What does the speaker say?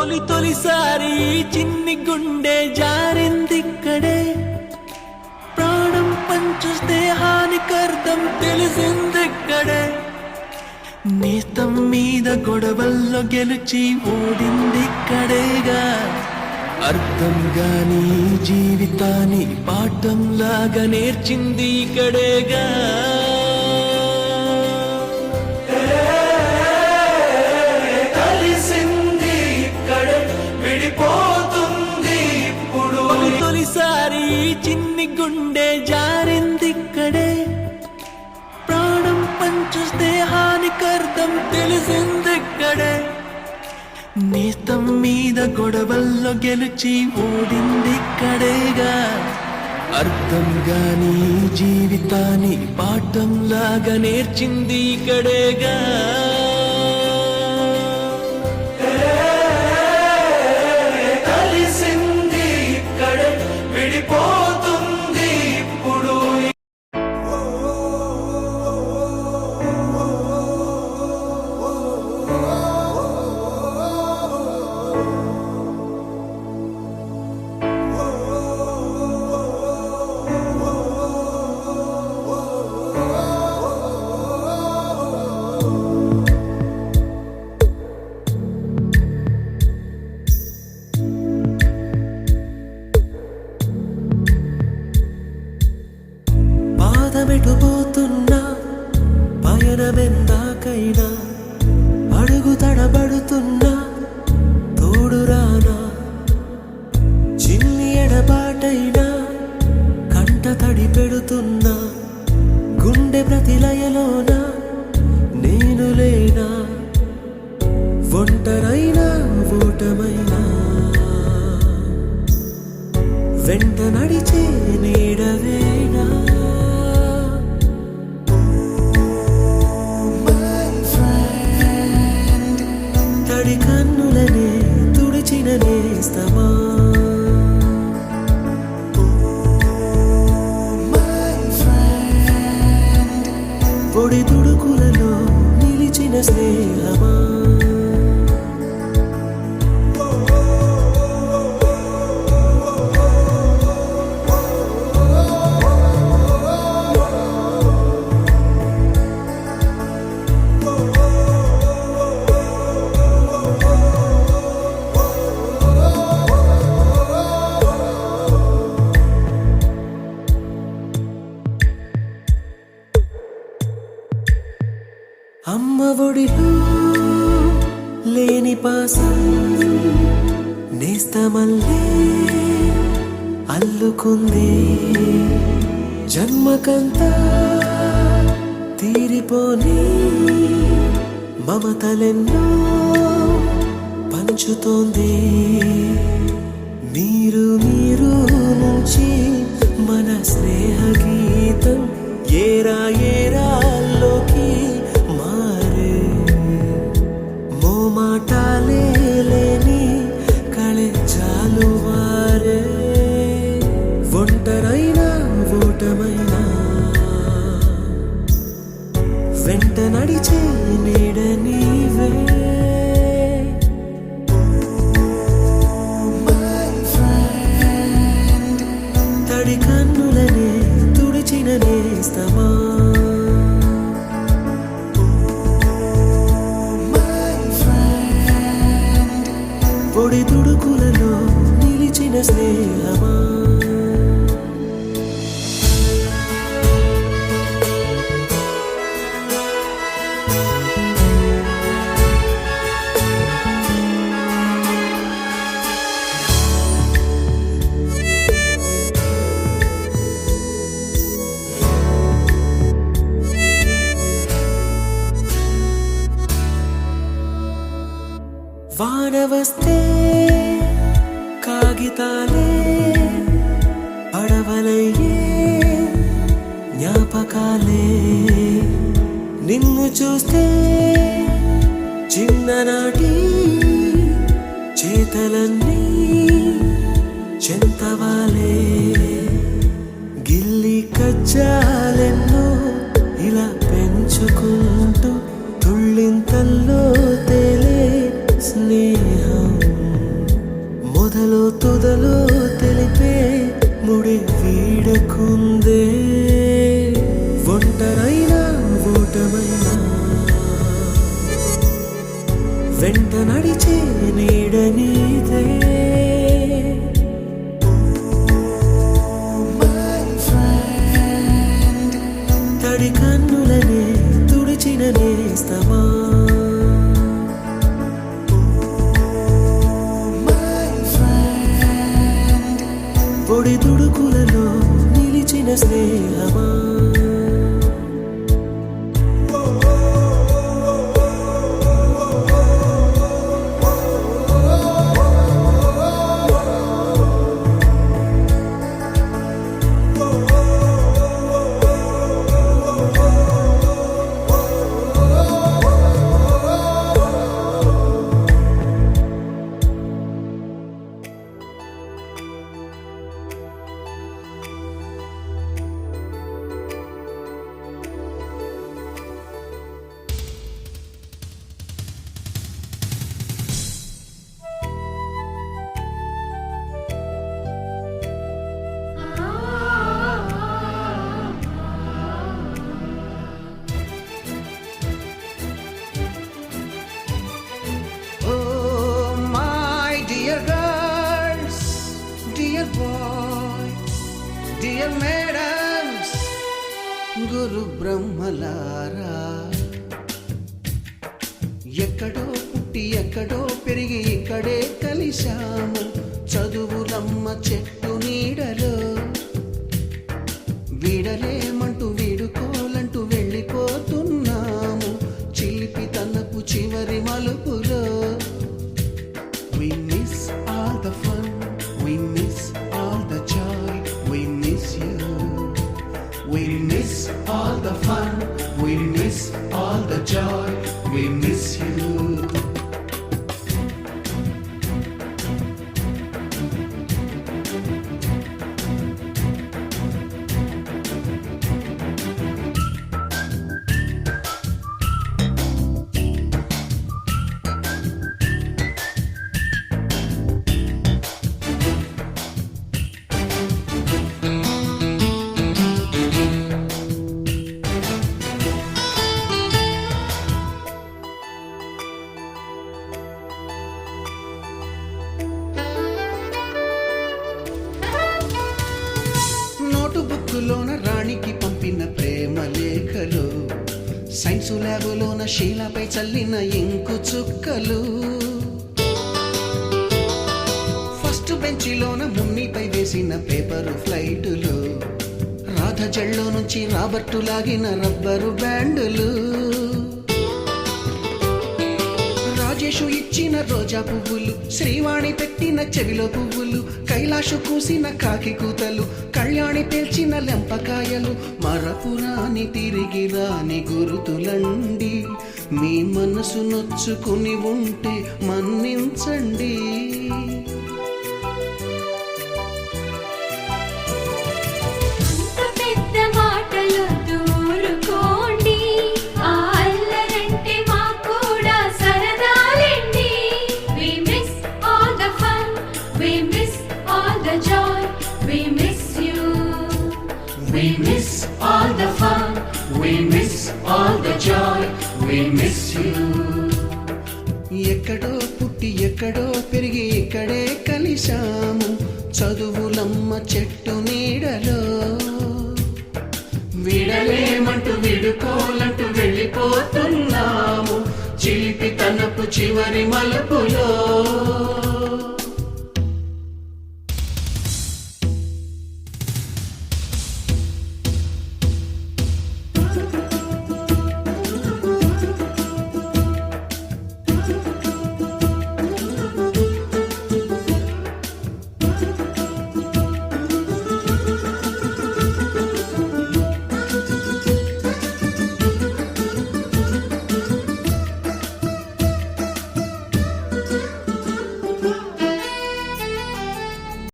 తొలిసారి చిన్ని గుండె జారిందిక్కడే, ప్రాణం పంచు స్నేహానికర్థం తెలిసిందిక్కడే, నేస్తం మీద గొడవల్లో గెలిచి ఓడిందిక్కడేగా, అర్థం గాని జీవితాన్ని పాఠంలాగా నేర్చింది ఇక్కడేగా. తొలిసారి చిన్ని గుండె జారిందిక్కడే, ప్రాణం పంచు స్నేహానికర్థం తెలిసిందిక్కడే, నేస్తం మీద గొడవల్లో గెలిచి ఓడిందిక్కడేగా, అర్థం గాని జీవితాన్ని పాఠంలాగా నేర్చింది ఇక్కడేగా. పాదమెటుపోతున్నా పయనమెందాకైనా, అడుగు తడబడుతున్నా తోడురానా, చిన్ని ఎడబాటైనా కంట తడి పెడుతున్నా, గుండె ప్రతిలయలోన నేను లేనా, ఒంటరైనా ఓటమైనా వెంట నడిచే నీడవేనా. తడి కన్నులనే తుడిచిన నేస్తమా, పొడి తుడుకులలో నిలిచిన స్నేహమా. అమ్మ ఒడిలో లేని పాసం నేస్తమల్లే అల్లుకుంది, జన్మకంతా తీరిపోని మమతలెన్నో పంచుతోంది. మీరు మీరు నుంచి మన స్నేహ గీతం ఏరా ఏరాల్లోకి మారే, మోమాటాలే లేని కళెచ్చాలు వారే, ఒంటరైనా ఓటమైనా వెంట నడిచే నీడ నీవే. తడి కన్నులనే తుడిచిన నేస్తమా, పొడి తుడుకులలో నిలిచిన స్నేహమా. వాన వస్తే కాగితాలే పడవలయ్యే జ్ఞాపకాలే, నిన్ను చూస్తే చిన్ననాటి చేతలన్నీ చెంతవాలే, గిల్లి కజ్జాలెన్నో ఇలా పెంచుకుంటూ తుళ్ళింతల్లో తేలే స్నేహం. మొదలో తుదలో తెలిపే ముడి వీడకుందే ఒంటరైనా ఓటమైనా వెంట నడిచే నీడ నీదే తడి కన్నులనే తుడిచిన నేస్తమా పొడి తుడుకులలో నిలిచిన స్నేహమా Dear madams, గురు బ్రహ్మలారా ఎక్కడో పుట్టి ఎక్కడో పెరిగి ఇక్కడే కలిశాము చదువులమ్మ చెట్టు నీడలో వీడలేమంటూ వీడుకోలంటూ వెళ్ళిపోతున్నాము చిలిపి తనపు చివరి మలుపులో We miss all the fun, we miss all the joy, we miss you. We miss all the fun, we miss all the joy, we miss you. బుక్కులోన రాణికి పంపిన ప్రేమ లేఖలు సైన్సు ల్యాబులోన శీలపై చల్లిన ఇంకు చుక్కలు ఫస్ట్ బెంచిలోన మున్నిపై వేసిన పేపరు ఫ్లైటులు రాధ జల్లో నుంచి రాబర్టు లాగిన rubber బ్యాండులు Rajesh ఇచ్చిన రోజా పువ్వులు శ్రీవాణి పెట్టిన చెవిలో పువ్వులు కైలాషు కూసిన కాకి కూతలు కళ్యాణి పేల్చిన లెంపకాయలు మరపురాని తిరిగి రాని గురుతులండి మీ మనసు నొచ్చుకుని ఉంటే మన్నించండి We miss all the fun, we miss all the joy, we miss you. ఎక్కడో పుట్టి ఎక్కడో పెరిగి ఇక్కడే కలిశాము చదువులమ్మ చెట్టు నీడలో విడలేమంటూ విడుకోలంటూ వెళ్ళిపోతున్నాము చిలిపి తనపు చివరి మలుపులో